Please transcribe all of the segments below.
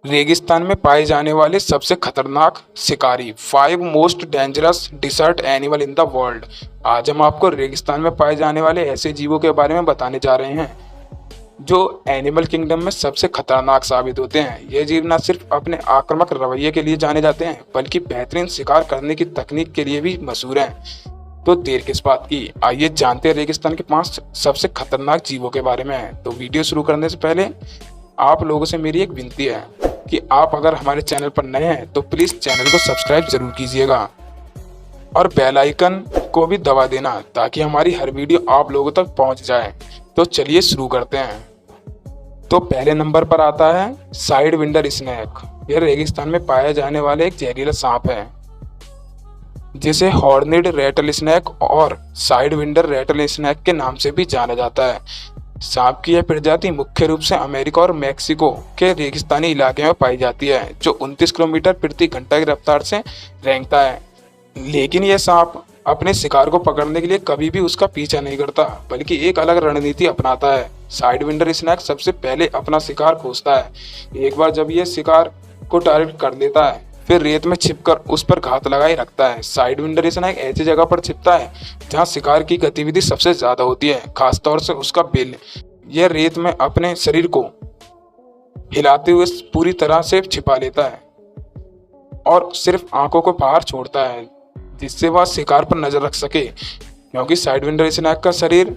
रेगिस्तान में पाए जाने वाले सबसे खतरनाक शिकारी, 5 most dangerous dessert animal in the world. आज हम आपको रेगिस्तान में पाए जाने वाले ऐसे जीवों के बारे में बताने जा रहे हैं जो एनिमल किंगडम में सबसे खतरनाक साबित होते हैं। ये जीव न सिर्फ अपने आक्रामक रवैये के लिए जाने जाते हैं बल्कि बेहतरीन शिकार करने की तकनीक के लिए भी मशहूर हैं। तो देर किस बात की, आइए जानते हैं रेगिस्तान के 5 सबसे खतरनाक जीवों के बारे में। तो वीडियो शुरू करने से पहले आप लोगों से मेरी एक विनती है कि आप अगर हमारे चैनल पर नए हैं तो प्लीज़ चैनल को सब्सक्राइब जरूर कीजिएगा और बेल आइकन को भी दबा देना ताकि हमारी हर वीडियो आप लोगों तक पहुंच जाए। तो चलिए शुरू करते हैं। तो पहले नंबर पर आता है साइड विंडर स्नेक। यह रेगिस्तान में पाया जाने वाला एक जहरीला सांप है जिसे हॉर्निड रेटल स्नेक और साइड विंडर रेटल स्नेक के नाम से भी जाना जाता है। सांप की यह प्रजाति मुख्य रूप से अमेरिका और मेक्सिको के रेगिस्तानी इलाके में पाई जाती है जो 29 किलोमीटर प्रति घंटा की रफ्तार से रेंगता है। लेकिन यह सांप अपने शिकार को पकड़ने के लिए कभी भी उसका पीछा नहीं करता बल्कि एक अलग रणनीति अपनाता है। साइड विंडर स्नेक सबसे पहले अपना शिकार खोजता है। एक बार जब यह शिकार को टारगेट कर लेता है फिर रेत में छिपकर उस पर घात लगाए रखता है। साइड विंडर स्नेक ऐसी जगह पर छिपता है जहां शिकार की गतिविधि सबसे ज्यादा होती है, खासतौर से उसका बिल। यह रेत में अपने शरीर को हिलाते हुए पूरी तरह से छिपा लेता है और सिर्फ आंखों को बाहर छोड़ता है जिससे वह शिकार पर नजर रख सके। क्योंकि साइड विंडर स्नेक का शरीर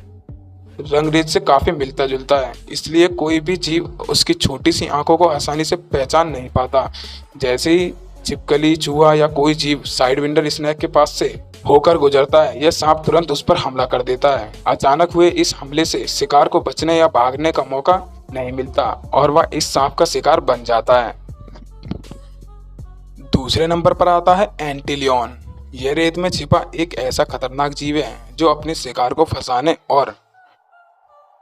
रंगरेज से काफी मिलता जुलता है, इसलिए कोई भी जीव उसकी छोटी सी आंखों को आसानी से पहचान नहीं पाता। जैसे ही छिपकली, चूहा या कोई जीव साइड विंडर स्नेक के पास से होकर गुजरता है, यह सांप तुरंत उस पर हमला कर देता है। अचानक हुए इस हमले से शिकार को बचने या भागने का मौका नहीं मिलता और वह इस सांप का शिकार बन जाता है। दूसरे नंबर पर आता है एंटीलियन। यह रेत में छिपा एक ऐसा खतरनाक जीव है जो अपने शिकार को फंसाने और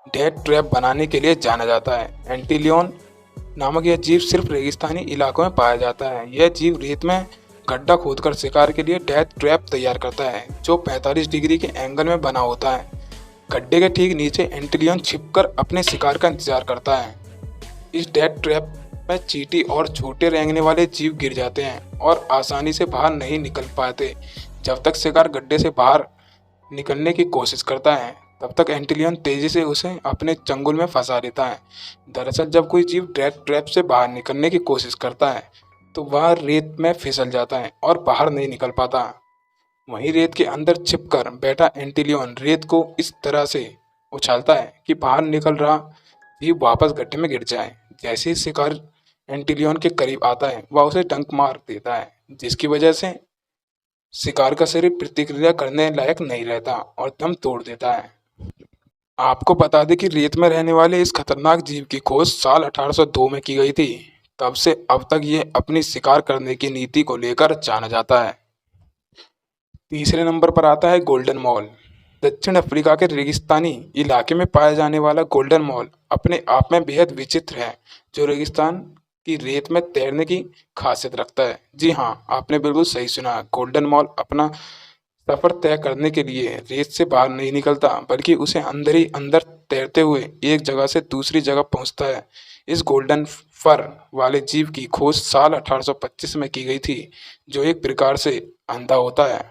डेथ ट्रैप बनाने के लिए जाना जाता है। एंटीलियन नामक यह जीव सिर्फ रेगिस्तानी इलाकों में पाया जाता है। यह जीव रेत में गड्ढा खोदकर शिकार के लिए डेथ ट्रैप तैयार करता है जो 45 डिग्री के एंगल में बना होता है। गड्ढे के ठीक नीचे एंटीलियन छिपकर अपने शिकार का इंतजार करता है। इस डेथ ट्रैप में चींटी और छोटे रेंगने वाले जीव गिर जाते हैं और आसानी से बाहर नहीं निकल पाते। जब तक शिकार गड्ढे से बाहर निकलने की कोशिश करता है तब तक एंटीलियन तेजी से उसे अपने चंगुल में फंसा देता है। दरअसल जब कोई जीव डेथ ट्रैप से बाहर निकलने की कोशिश करता है तो वह रेत में फिसल जाता है और बाहर नहीं निकल पाता। वहीं रेत के अंदर छिपकर बैठा एंटीलियन रेत को इस तरह से उछालता है कि बाहर निकल रहा जीव वापस गड्ढे में गिर जाए। जैसे ही शिकार एंटीलियन के करीब आता है वह उसे डंक मार देता है जिसकी वजह से शिकार का शरीर प्रतिक्रिया करने लायक नहीं रहता और दम तोड़ देता है। आपको बता दें कि रेत में रहने वाले इस खतरनाक जीव की खोज साल 1802 में की गई थी। तब से अब तक ये अपनी शिकार करने की नीति को लेकर जाना जाता है। तीसरे नंबर पर आता है गोल्डन मॉल। दक्षिण अफ्रीका के रेगिस्तानी इलाके में पाया जाने वाला गोल्डन मॉल अपने आप में बेहद विचित्र है जो रेगिस्तान की रेत में तैरने की खासियत रखता है। जी हाँ, आपने बिल्कुल सही सुना। गोल्डन मॉल अपना सफर तय करने के लिए रेत से बाहर नहीं निकलता बल्कि उसे अंदर ही अंदर तैरते हुए एक जगह से दूसरी जगह पहुंचता है। इस गोल्डन फर वाले जीव की खोज साल 1825 में की गई थी जो एक प्रकार से अंधा होता है।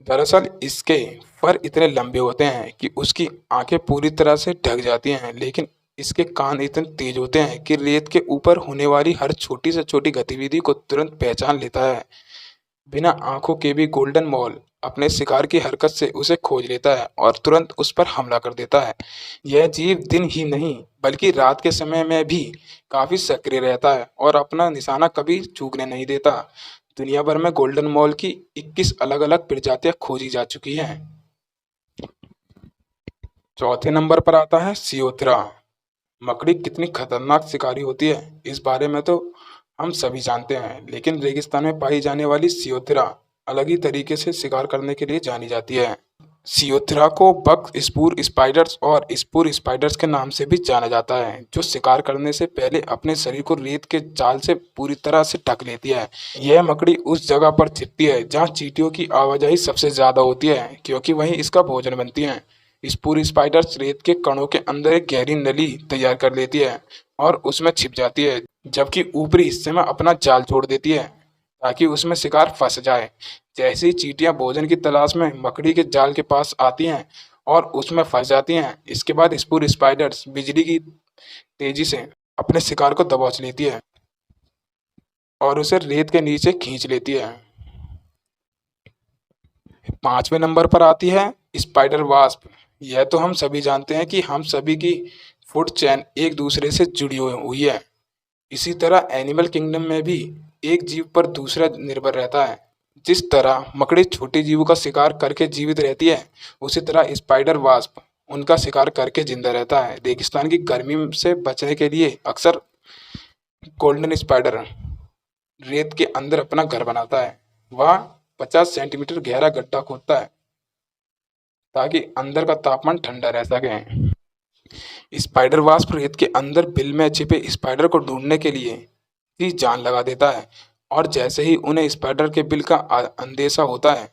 दरअसल इसके फर इतने लंबे होते हैं कि उसकी आंखें पूरी तरह से ढक जाती हैं, लेकिन इसके कान इतने तेज होते हैं कि रेत के ऊपर होने वाली हर छोटी से छोटी गतिविधि को तुरंत पहचान लेता है। बिना आंखों के भी गोल्डन मॉल अपने शिकार की हरकत से उसे खोज लेता है और तुरंत उस पर हमला कर देता है। यह जीव दिन ही नहीं बल्कि रात के समय में भी काफी सक्रिय रहता है और अपना निशाना कभी चूकने नहीं देता। दुनिया भर में गोल्डन मॉल की 21 अलग अलग प्रजातियां खोजी जा चुकी हैं। चौथे नंबर पर आता है सियोथेरा। मकड़ी कितनी खतरनाक शिकारी होती है इस बारे में तो हम सभी जानते हैं, लेकिन रेगिस्तान में पाई जाने वाली सियोथेरा अलग ही तरीके से शिकार करने के लिए जानी जाती है। सियोथेरा को बक स्पूर स्पाइडर्स और स्पूर स्पाइडर्स के नाम से भी जाना जाता है जो शिकार करने से पहले अपने शरीर को रेत के जाल से पूरी तरह से ढक लेती है। यह मकड़ी उस जगह पर छिपती है जहां चींटियों की आवाजाही सबसे ज्यादा होती है क्योंकि वहीं इसका भोजन बनती है। स्पूर स्पाइडर्स रेत के कणों के अंदर एक गहरी नली तैयार कर लेती है और उसमें छिप जाती है जबकि ऊपरी हिस्से में अपना जाल छोड़ देती है ताकि उसमें शिकार फंस जाए। जैसे ही चींटियां भोजन की तलाश में मकड़ी के जाल के पास आती हैं और उसमें फंस जाती हैं, इसके बाद स्पूर स्पाइडर्स बिजली की तेजी से अपने शिकार को दबोच लेती है और उसे रेत के नीचे खींच लेती है। 5वें नंबर पर आती है स्पाइडर वास्प। यह तो हम सभी जानते हैं कि हम सभी की फूड चेन एक दूसरे से जुड़ी हुई है। इसी तरह एनिमल किंगडम में भी एक जीव पर दूसरा निर्भर रहता है। जिस तरह मकड़ी छोटे जीवों का शिकार करके जीवित रहती है, उसी तरह स्पाइडर वास्प उनका शिकार करके जिंदा रहता है। रेगिस्तान की गर्मी से बचने के लिए अक्सर गोल्डन स्पाइडर रेत के अंदर अपना घर बनाता है। वह 50 सेंटीमीटर गहरा गड्ढा खोदता है ताकि अंदर का तापमान ठंडा रह सके। स्पाइडर वास्प रेत के अंदर बिल में छिपे स्पाइडर को ढूंढने के लिए ही जान लगा देता है और जैसे ही उन्हें स्पाइडर के बिल का अंदेशा होता है,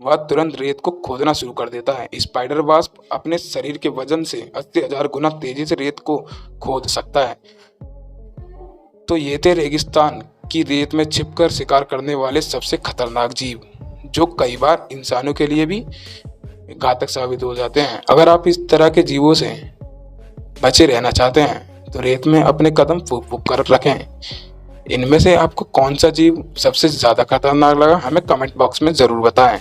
वह तुरंत रेत को खोदना शुरू कर देता है। स्पाइडर वास्प अपने शरीर के वजन से 80,000 गुना तेजी से रेत को खोद सकता है। तो ये थे रेगिस्तान की रेत में छिपकर शिकार करने वाले सबसे खतरनाक जीव, जो कई बार इंसानों के लिए भी घातक साबित हो जाते हैं। अगर आप इस तरह के जीवों से बचे रहना चाहते हैं तो रेत में अपने कदम फूंक फूंक कर रखें। इनमें से आपको कौन सा जीव सबसे ज़्यादा खतरनाक लगा, हमें कमेंट बॉक्स में ज़रूर बताएं।